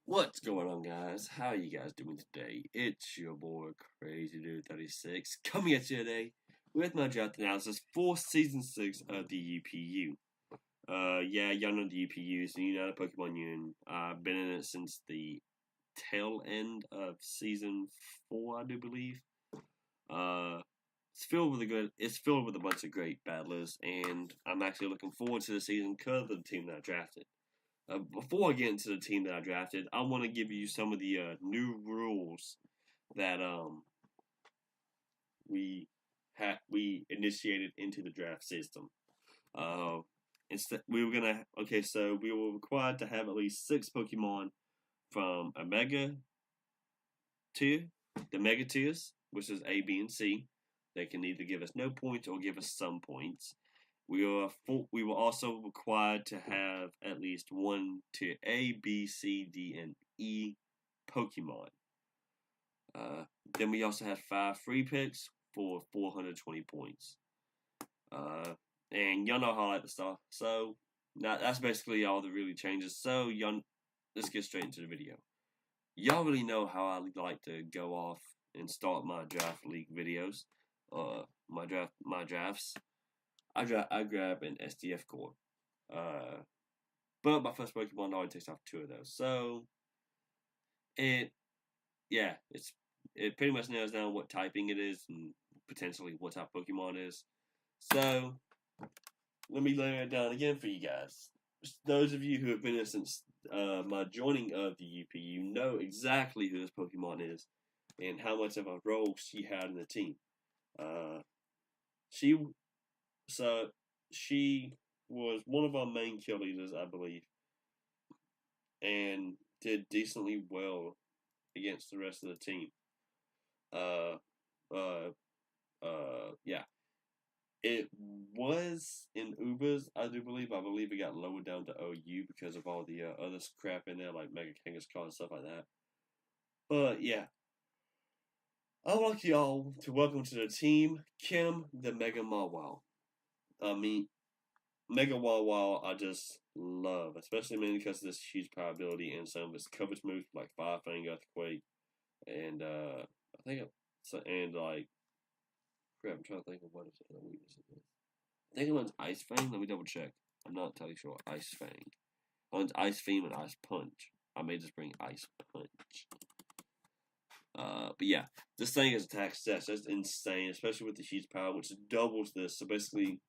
What's going on, guys? How are you guys doing today? It's your boy Crazy Dude 36 coming at you today with my draft analysis for Season 6 of the UPU. Yeah, y'all know the UPU, so you know the Pokemon Union. I've been in it since the tail end of Season 4, I do believe. It's filled with a bunch of great battlers, and I'm actually looking forward to the season because of the team that I drafted. Before I get into the team that I drafted, I want to give you some of the new rules that we initiated into the draft system. Instead, we were required to have at least 6 Pokemon from a Mega tier, the Mega tiers, which is A, B, and C. They can either give us no points or give us some points. We were also required to have at least 1 to A, B, C, D, and E Pokemon. Then we also had 5 free picks for 420 points. And y'all know how I like the stuff. So that's basically all the really changes. So let's get straight into the video. Y'all really know how I like to go off and start my draft league videos. My drafts. I grab an SDF core. But my first Pokemon already takes off 2 of those. So it pretty much nails down what typing it is and potentially what type of Pokemon it is. So let me lay it down again for you guys. Those of you who have been here since my joining of the UPU know exactly who this Pokemon is and how much of a role she had in the team. She was one of our main kill leaders, I believe, and did decently well against the rest of the team. Yeah. It was in Ubers, I do believe. I believe it got lowered down to OU because of all the other crap in there, like Mega Kangaskhan and stuff like that. But yeah. I would like y'all to welcome to the team Kim the Mega Mawile. Mega Wow I just love, especially mainly because of this huge power ability and some of its coverage moves like Fire Fang, Earthquake, and I'm trying to think of what its other weakness is. I think it runs Ice Fang. Let me double check. I'm not entirely sure. Ice Fang. It runs Ice Beam and Ice Punch. I may just bring Ice Punch. But yeah, this thing is attack stats. That's insane, especially with the huge power, which doubles this. So basically,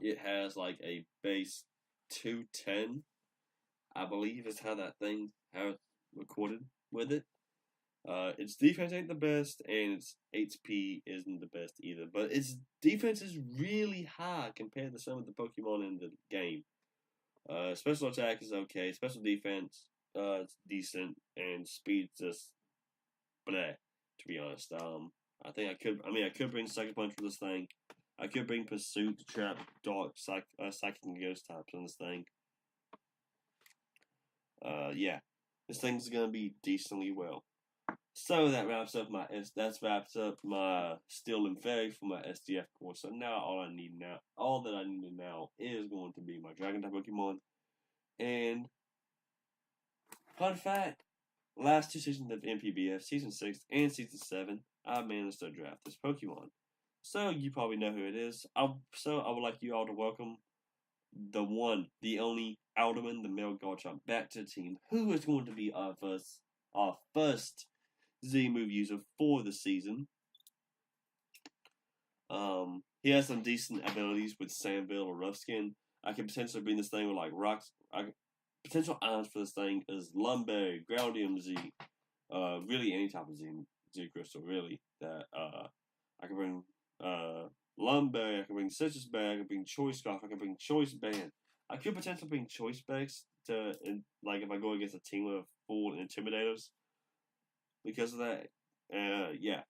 it has like a base 210, I believe is how it's recorded with it. Its defense ain't the best, and its HP isn't the best either. But its defense is really high compared to some of the Pokemon in the game. Special attack is okay. Special defense, it's decent, and speed's just bleh. To be honest, I could bring Second Punch for this thing. I could bring Pursuit to trap Dark, Psychic, and Ghost types on this thing. Yeah, this thing's gonna be decently well. So that wraps up my Steel and Fairy for my SDF course. So now all that I need now is going to be my Dragon type Pokemon. And fun fact, last 2 seasons of MPBF, Season 6 and Season 7, I managed to draft this Pokemon. So you probably know who it is. I would like you all to welcome the one, the only Alderman, the male Garchomp, back to the team. Who is going to be our first Z-move user for the season? He has some decent abilities with Sandville or Rough Skin. I could potentially bring this thing with like rocks. Potential items for this thing is Lumberry, Groundium Z, really any type of Z crystal really that I can bring Lumberry, I can bring Citrus Berry, I can bring Choice Scarf, I can bring Choice Band. I could potentially bring Choice Bags if I go against a team of full Intimidators. Because of that, it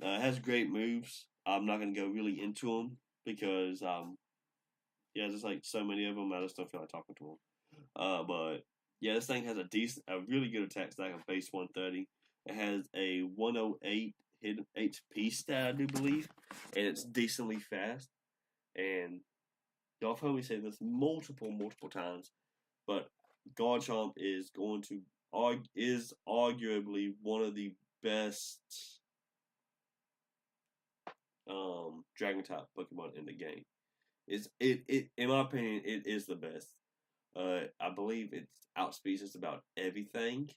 has great moves. I'm not gonna go really into them because there's like so many of them. I just don't feel like talking to them. But yeah, this thing has a really good attack stack of base 130. It has a 108 hidden HP stat, I do believe, and it's decently fast. And y'all have heard me say this multiple times, but Garchomp is arguably one of the best Dragon type Pokemon in the game. It in my opinion it is the best. I believe it outspeeds just about everything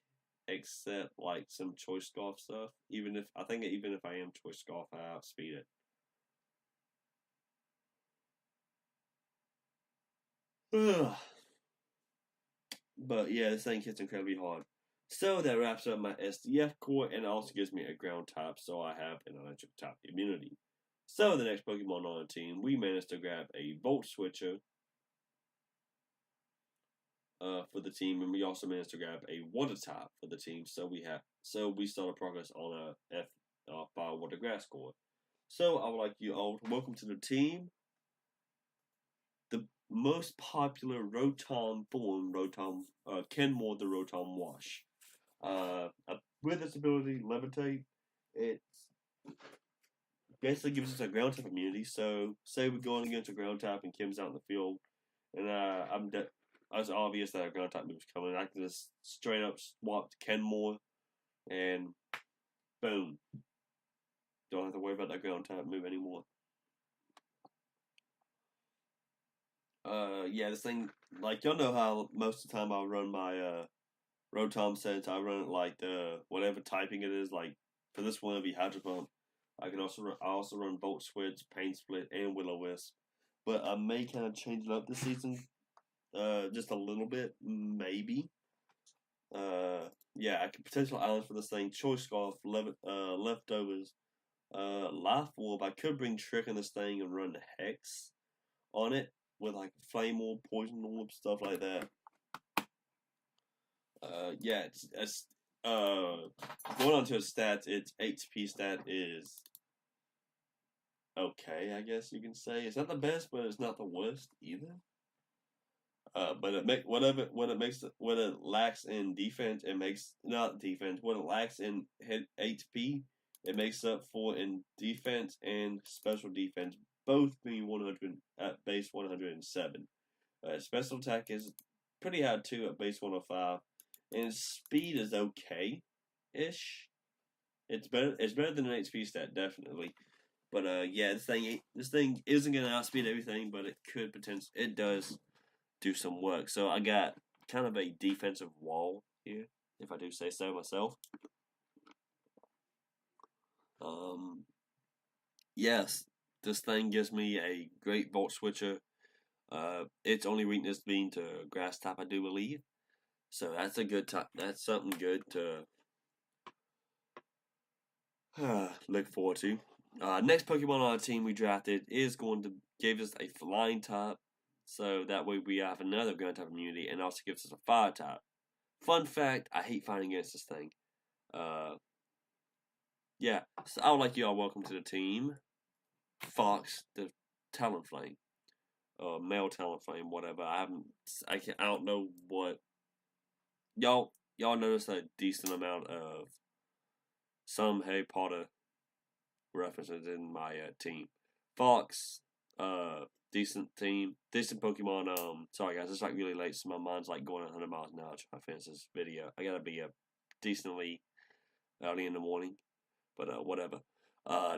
except like some Choice Scarf stuff. Even if I am Choice Scarf, I outspeed it. But yeah, this thing hits incredibly hard. So that wraps up my SDF core and also gives me a ground type, so I have an electric type immunity. So the next Pokemon on the team, we managed to grab a Volt Switcher for the team, and we also managed to grab a Water type for the team. So we started progress on a Fire Water Grass core. So I would like you all to welcome to the team the most popular Rotom form, Kenmore the Rotom Wash. With its ability to levitate, it basically gives us a ground type immunity. So, say we're going against a ground type and Kim's out in the field, and it's obvious that a ground type move is coming. I can just straight up swap to Kenmore, and boom, don't have to worry about that ground type move anymore. Yeah, this thing, like, y'all know how most of the time I run my Rotom sets. I run it like the whatever typing it is. Like for this one, it'll be Hydro Pump. I also run Volt Switch, Pain Split, and Will-O-Wisp. But I may kind of change it up this season, just a little bit, maybe. Yeah, I could potential islands for this thing. Choice Scarf, Leftovers, Life Orb. I could bring Trick in this thing and run Hex on it with like Flame Orb, Poison Orb, stuff like that. Yeah, it's going on to its stats. Its HP stat is okay, I guess you can say. It's not the best, but it's not the worst either. But what it lacks in defense, it makes not defense. What it lacks in HP, it makes up for in defense and special defense, both being 100 at base 107. Special attack is pretty high too at base 105, and speed is okay-ish. It's better than an HP stat, definitely. But yeah, this thing isn't gonna outspeed everything, but it does do some work. So I got kind of a defensive wall here, if I do say so myself. Yes, this thing gives me a great Volt Switcher. Its only weakness being to Grass type, I do believe. So that's a good type. That's something good to look forward to. Next Pokemon on our team we drafted is going to give us a Flying type, so that way we have another Ground type immunity, and also gives us a Fire type. Fun fact: I hate fighting against this thing. Yeah, so I would like you all welcome to the team. Fox, the Talonflame, male Talonflame, whatever. I don't know what y'all notice a decent amount of some Harry Potter references in my team. Fox, decent team, decent Pokemon. Sorry guys, it's like really late, so my mind's like going 100 miles an hour trying to finish this video. I gotta be decently early in the morning, but whatever.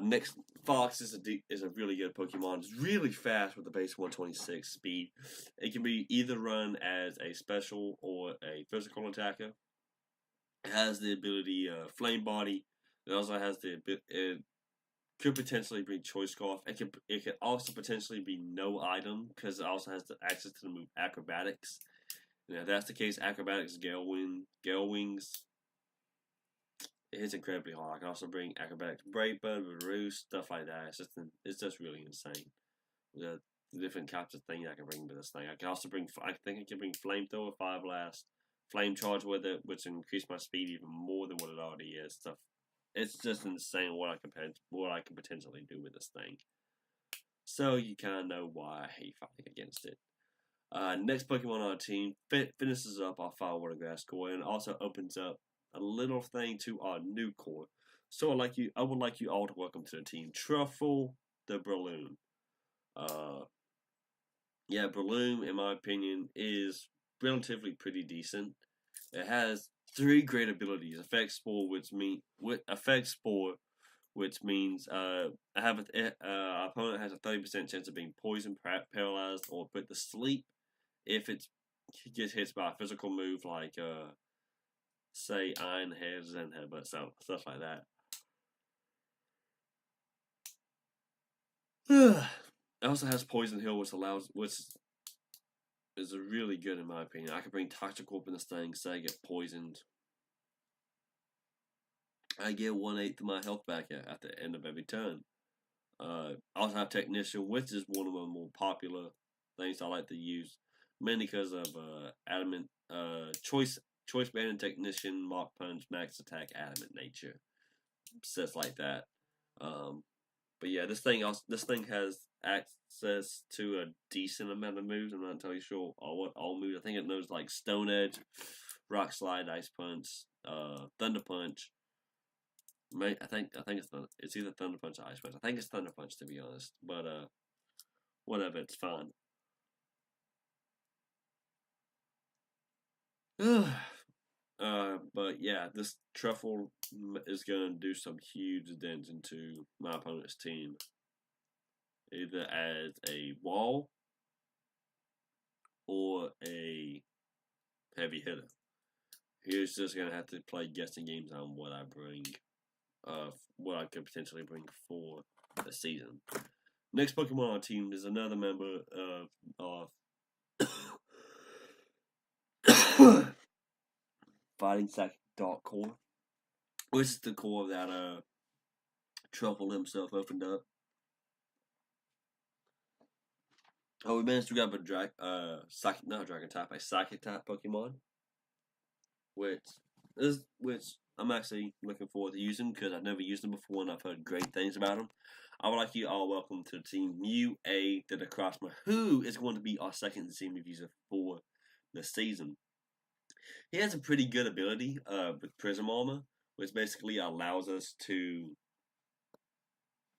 Next, Fox is a really good Pokemon. It's really fast with a base 126 speed. It can be either run as a special or a physical attacker. It has the ability Flame Body. It also has it could potentially be Choice Scarf. It could also potentially be no item because it also has the access to the move Acrobatics. And if that's the case, Acrobatics, Gale Wings. It hits incredibly hard. I can also bring Acrobatics, Brave Bird, Roost, stuff like that. It's just really insane. The different types of things I can bring with this thing. I think I can bring Flamethrower, Fire Blast, Flame Charge with it, which will increase my speed even more than what it already is. Stuff. It's just insane what I can potentially do with this thing. So you kind of know why I hate fighting against it. Next Pokemon on our team finishes up our Fire Water Grass core and also opens up a little thing to our new core. So I would like you all to welcome to the team Truffle the Breloom. Yeah, Breloom, in my opinion, is relatively pretty decent. It has 3 great abilities: Effect Spore, which means our opponent has a 30% chance of being poisoned, paralyzed, or put to sleep if it gets hit by a physical move like say Iron Head, Zen Headbutt, stuff like that. It also has Poison Heal, which is really good in my opinion. I can bring Toxic Orb in this thing, say I get poisoned. I get 1/8 of my health back at the end of every turn. I also have Technician, which is one of the more popular things I like to use, mainly because of adamant choice band Technician, Mark Punch, Max Attack, Adamant Nature, sets like that. But yeah, this thing has access to a decent amount of moves. I'm not entirely sure what all moves. I think it knows like Stone Edge, Rock Slide, Ice Punch, Thunder Punch. I think it's either Thunder Punch or Ice Punch. I think it's Thunder Punch to be honest, but whatever, it's fine. But yeah, this Truffle is gonna do some huge dents into my opponent's team, either as a wall or a heavy hitter. He's just gonna have to play guessing games on what I bring, what I could potentially bring for the season. Next Pokemon on our team is another member of Fighting Sack Dark Core, which is the core that Truffle himself opened up. Oh, we managed to grab a Psychic type Pokemon, which I'm actually looking forward to using because I've never used them before and I've heard great things about them. I would like you all welcome to Team UA to the Crossman, who is going to be our second team user for the season. He has a pretty good ability with Prism Armor, which basically allows us to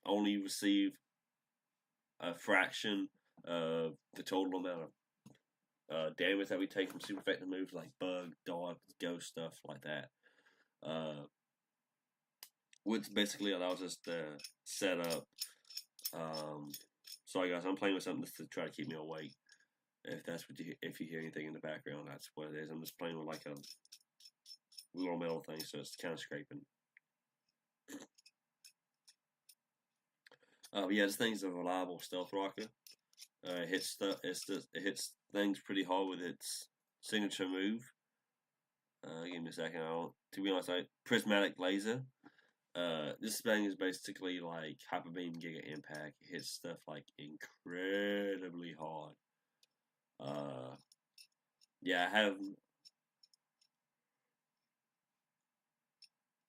only receive a fraction of the total amount of damage that we take from super effective moves like Bug, Dog, Ghost, stuff like that. Which basically allows us to set up. Sorry guys, I'm playing with something to try to keep me awake. If you hear anything in the background, that's what it is. I'm just playing with like a little metal thing, so it's kind of scraping. But yeah, this thing's a reliable stealth rocker. It hits things pretty hard with its signature move. Give me a second. To be honest, Prismatic Laser. This thing is basically like Hyper Beam, Giga Impact. It hits stuff like incredibly hard. Yeah, I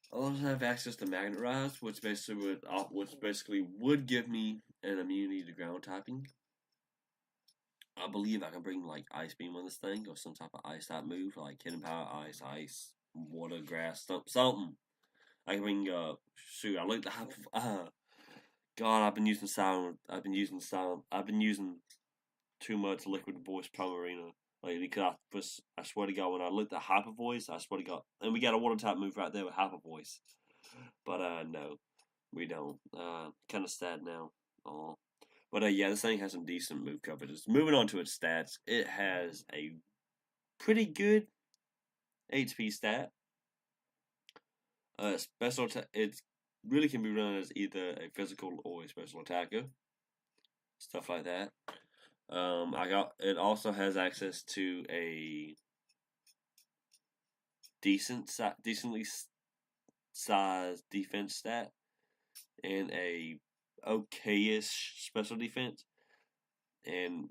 also have access to Magnet Rise, which basically would give me an immunity to ground typing. I believe I can bring like Ice Beam on this thing or some type of ice type move, like Hidden Power, Ice, Water, Grass, something. I can bring shoot. I looked at God. I've been using too much Liquid Voice Pomerina lately because I swear to God, when I looked at Hyper Voice, I swear to God, and we got a Water type move right there with Hyper Voice, but no, we don't. Kind of sad now. But yeah, this thing has some decent move coverages. Moving on to its stats, it has a pretty good HP stat. It really can be run as either a physical or a special attacker, stuff like that. It also has access to a decently sized defense stat and a okayish special defense, and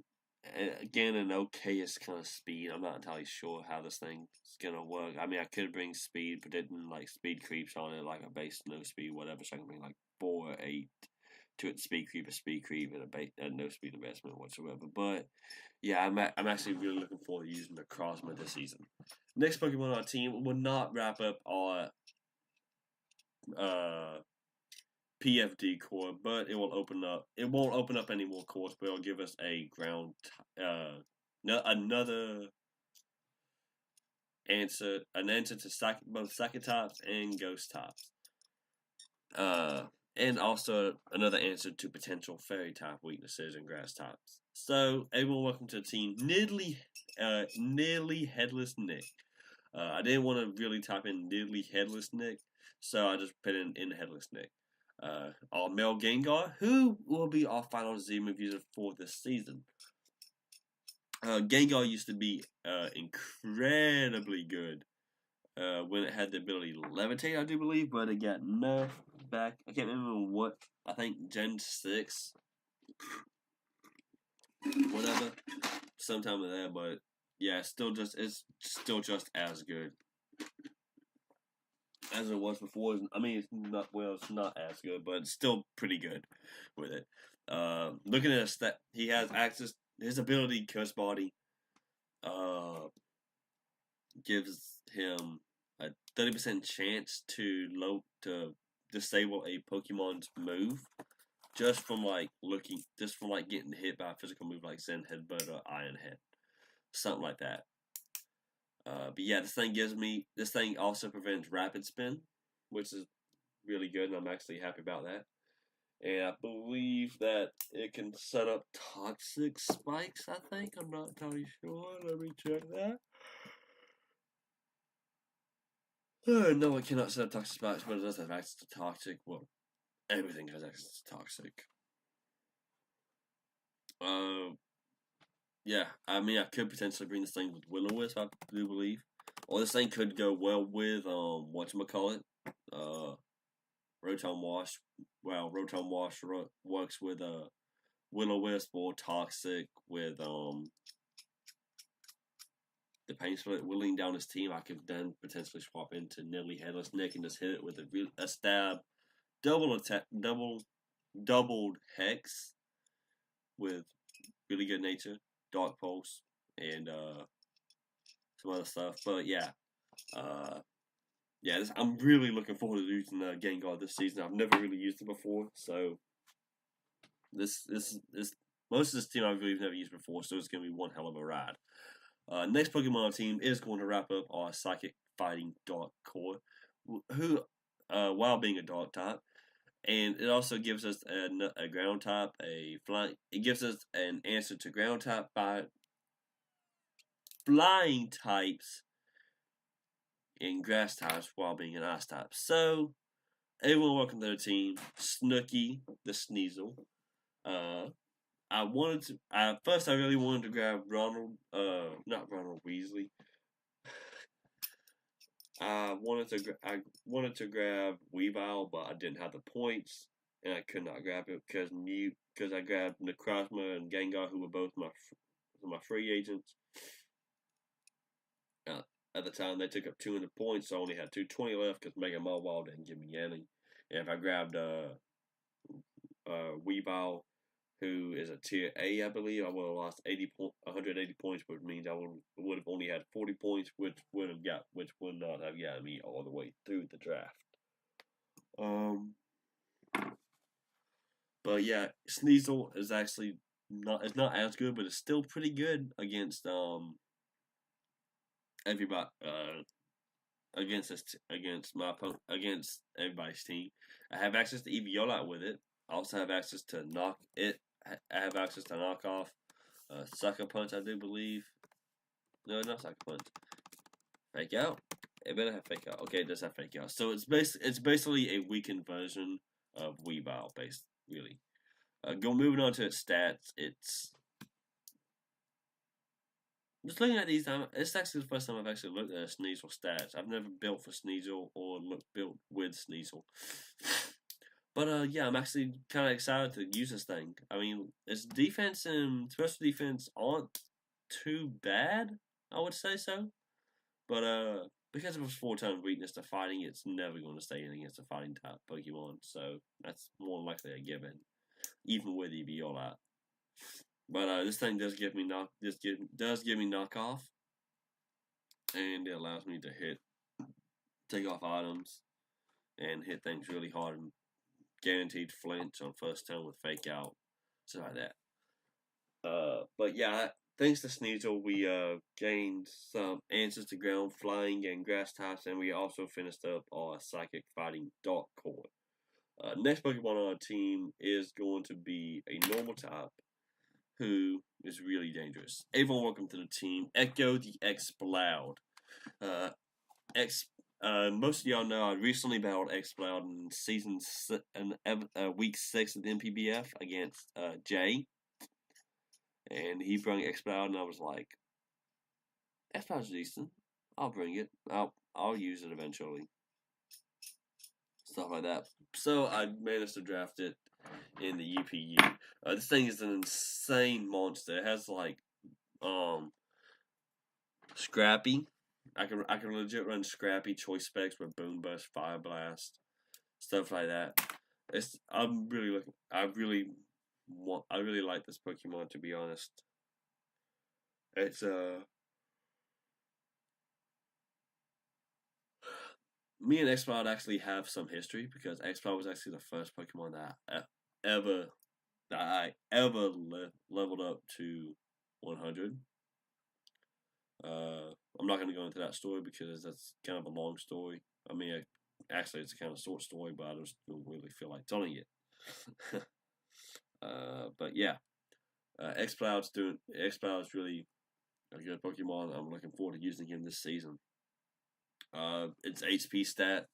again an okayish kind of speed. I'm not entirely sure how this thing's gonna work. I mean, I could bring speed, predicting like speed creeps on it, like a base no speed, whatever. So I can bring like 4 or 8 to its speed creep, and a no speed investment whatsoever. But yeah, I'm actually really looking forward to using the Crossma this season. Next Pokemon on our team will not wrap up our PFD core, but it will open up. It won't open up any more cores, but it'll give us a ground, another an answer to both psychic types and ghost types. And also another answer to potential fairy type weaknesses and grass types. So, everyone, welcome to the team. Nearly Headless Nick. I didn't want to really type in Nearly Headless Nick, so I just put in Headless Nick. Our male Gengar, who will be our final Zima user for this season. Gengar used to be incredibly good when it had the ability to levitate, I do believe, but it got nerfed back. I can't remember what. I think Gen 6, whatever, sometime in there. But yeah, it's still just as good as it was before. I mean, it's not as good, but it's still pretty good with it. Looking at his stat, he has access. His ability, Curse Body, gives him a 30% chance to disable a Pokemon's move just from getting hit by a physical move like Zen Headbutt or Iron Head, something like that. But yeah, this thing also prevents Rapid Spin, which is really good, and I'm actually happy about that. And I believe that it can set up Toxic Spikes, I think. I'm not entirely sure. Let me check that. No, it cannot set up Toxic Spikes, but it does have access to Toxic. Well, everything has access to Toxic. Yeah, I mean, I could potentially bring this thing with Will-O-Wisp, I do believe. Or this thing could go well with, whatchamacallit, Rotom Wash. Well, Rotom Wash works with, Will-O-Wisp or Toxic with, the Pain Split whittling down his team. I could then potentially swap into Nearly Headless Nick and just hit it with a stab, doubled Hex with really good nature, Dark Pulse, and some other stuff. But yeah, I'm really looking forward to using Gengar this season. I've never really used it before, so this most of this team I've really never used before, so it's going to be one hell of a ride. Next Pokemon team is going to wrap up our Psychic Fighting Dark Core, who, while being a Dark type, and it also gives us a Ground type, it gives us an answer to Ground type by Flying types and Grass types while being an Ice type. So, everyone, welcome to the team. Snooky, the Sneasel. I really wanted to grab not Ronald Weasley. I wanted to grab Weavile, but I didn't have the points, and I could not grab it because I grabbed Necrozma and Gengar, who were both my free agents. At the time, they took up 200 points, so I only had 220 left because Mega Mobile didn't give me any. And if I grabbed Weavile, who is a tier A, I believe, I would have lost 180 points, which means I would have only had 40 points, which would not have gotten me all the way through the draft. But yeah, Sneasel is actually not as good, but it's still pretty good against everybody. Against everybody's team. I have access to Eviolite with it. I also have access to knock off Sucker Punch, I do believe. No, not Sucker Punch. Fake Out. It better have Fake Out. Okay, it does have Fake Out. So it's basically a weakened version of Weavile, really. Moving on to its stats, it's just looking at these, it's actually the first time I've actually looked at Sneasel stats. I've never built for Sneasel or built with Sneasel. But yeah, I'm actually kind of excited to use this thing. I mean, its defense and special defense aren't too bad, I would say so. But because of its 4-turn weakness to fighting, it's never going to stay in against a fighting type Pokemon. So that's more likely a given, even with Eviolite. But this thing does give me knockoff, and it allows me to take off items, and hit things really hard and guaranteed flinch on first turn with Fake Out, stuff like that. But yeah, thanks to Sneasel, we gained some answers to ground, flying, and grass types, and we also finished up our psychic fighting dark core. Next Pokemon on our team is going to be a normal type who is really dangerous. Everyone, welcome to the team. Echo the Exploud. Most of y'all know I recently battled Exploud in week 6 of the NPBF against Jay, and he brought Exploud, and I was like, Exploud's decent. I'll bring it. I'll use it eventually. Stuff like that. So I managed to draft it in the UPU. This thing is an insane monster. It has like Scrappy. I can legit run Scrappy choice specs with Boom Burst, Fire Blast, stuff like that. I really like this Pokemon, to be honest. It's me and Exploud actually have some history because Exploud was actually the first Pokemon that I ever leveled up to 100. I'm not going to go into that story because that's kind of a long story. I mean, actually, it's a kind of short story, but I just don't really feel like telling it. But yeah, Exploud's really a good Pokemon. I'm looking forward to using him this season. Its HP stat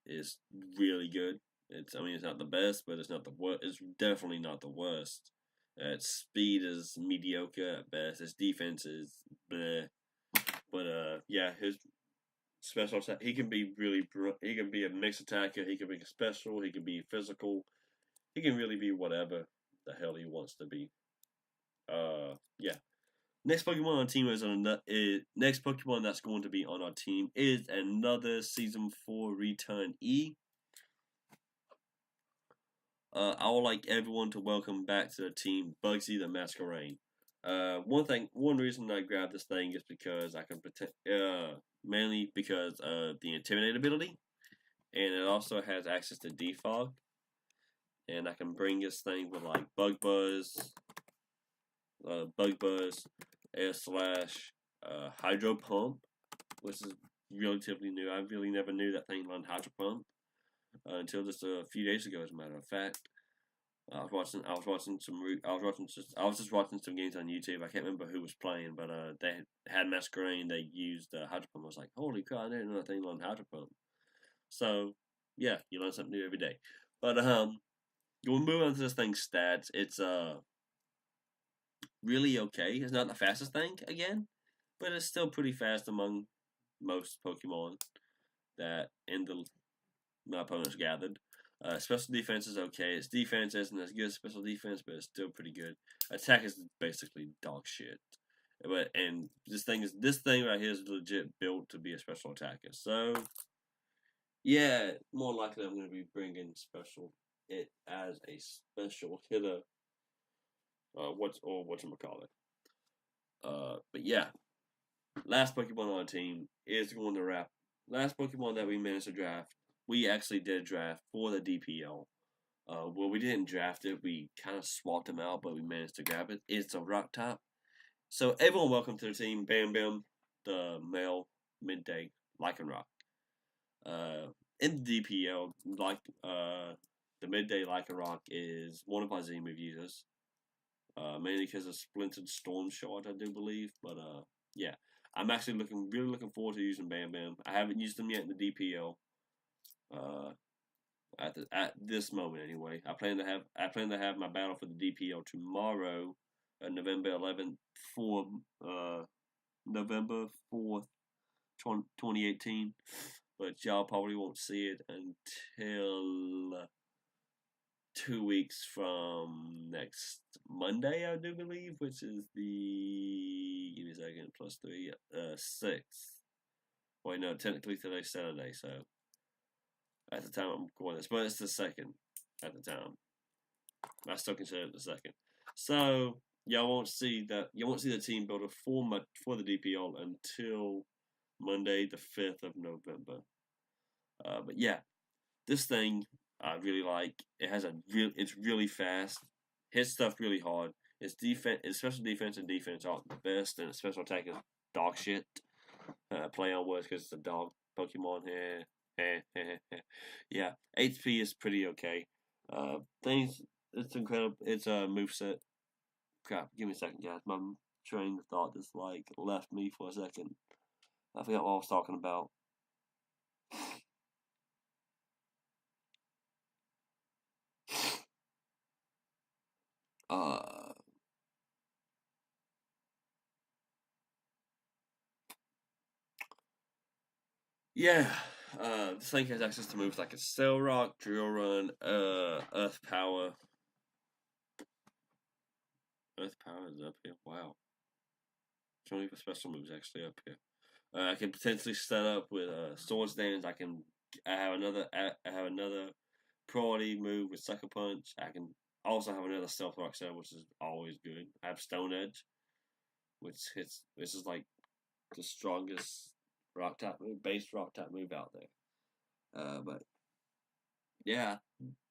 is really good. It's not the best, but it's not the worst. It's definitely not the worst. Its speed is mediocre at best. Its defense is bleh. But yeah, his special attack. He can be a mixed attacker. He can be special. He can be physical. He can really be whatever the hell he wants to be. Yeah. Next Pokemon on team next Pokemon that's going to be on our team is another Season 4 Return E. I would like everyone to welcome back to the team Bugsy the Masquerain. One reason I grabbed this thing is because I can mainly because of the Intimidate ability, and it also has access to Defog, and I can bring this thing with like Bug Buzz, Air Slash, Hydro Pump, which is relatively new. I really never knew that thing learned Hydro Pump until just a few days ago, as a matter of fact. I was just watching some games on YouTube. I can't remember who was playing, but they had Masquerain. They used Hydro Pump. I was like, holy crap! I didn't know that thing learned Hydro Pump. So yeah, you learn something new every day. But we'll move on to this thing's stats. It's really okay. It's not the fastest thing again, but it's still pretty fast among most Pokemon that my opponents gathered. Special defense is okay. Its defense isn't as good as special defense, but it's still pretty good. Attack is basically dog shit. And this thing right here is legit built to be a special attacker. So yeah, more likely I'm going to be bringing it as a special hitter. Whatchamacallit. But yeah, last Pokemon on our team is going to wrap. Last Pokemon that we managed to draft, we actually did draft for the DPL. Well, we didn't draft it. We kind of swapped him out, but we managed to grab it. It's a rock top. So everyone, welcome to the team. Bam Bam, the male midday Lycanroc. In the DPL, the midday Lycanroc is one of our Z-move users. Mainly because of Splintered Storm Shard, I do believe. But yeah, I'm actually really looking forward to using Bam Bam. I haven't used them yet in the DPL. At this moment anyway. I plan to have my battle for the DPL tomorrow, November 11th for November 4th, 2018. But y'all probably won't see it until 2 weeks from next Monday, I do believe, which is give me a second, plus 3, 6th. Wait, no, technically today's Saturday, so at the time I'm recording this, but it's the 2nd at the time. I still consider it the 2nd. So y'all won't see the team builder for the DPL until Monday, the 5th of November. But yeah, this thing I really like. It's really fast, hits stuff really hard. Its defense, its special defense and defense aren't the best, and its special attack is dog shit. Play on words because it's a dog Pokemon here. Yeah, HP is pretty okay. Things, it's incredible. It's a moveset. Crap, give me a second, guys. My train of thought just like left me for a second. I forgot what I was talking about. Uh, yeah. This thing has access to moves like a Cell Rock, Drill Run, Earth Power. Earth Power is up here. Wow. Some of the special moves actually up here. I can potentially set up with Swords Dance. I have another priority move with Sucker Punch. I can also have another Stealth Rock set, which is always good. I have Stone Edge, which hits. This is like the strongest rock type move, base rock type move out there. But yeah,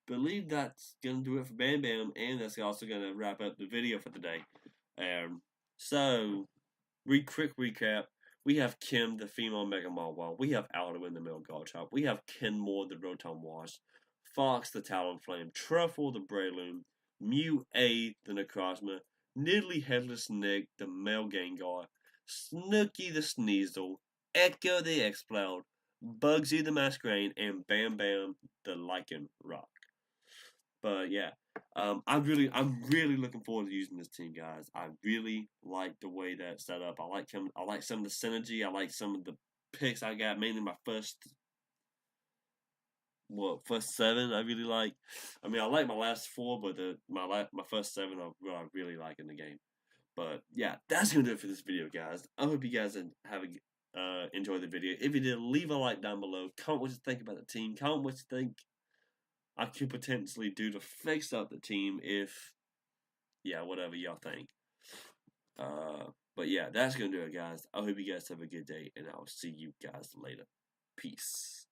believe that's gonna do it for Bam Bam, and that's also gonna wrap up the video for today. So quick recap. We have Kim, the female Mega Mawile. We have Alduin, the male Garchomp. We have Kenmore, the Rotom Wash. Fox, the Talonflame. Truffle, the Breloom. Mew A, the Necrozma. Nidalee, Headless Nick, the male Gengar. Snooky, the Sneasel. Echo, the Exploud. Bugsy, the Masquerain. And Bam Bam, the Lycan Rock. But yeah, I'm really looking forward to using this team, guys. I really like the way that's set up. I like him. I like some of the synergy. I like some of the picks I got. Mainly my first seven. I really like. I mean, I like my last four, but my first seven are what I really like in the game. But yeah, that's gonna do it for this video, guys. I hope you guys have enjoyed the video. If you did, leave a like down below. Comment what you think about the team. Comment what you think I could potentially do to fix up the team if, yeah, whatever y'all think. But yeah, that's gonna do it, guys. I hope you guys have a good day, and I'll see you guys later. Peace.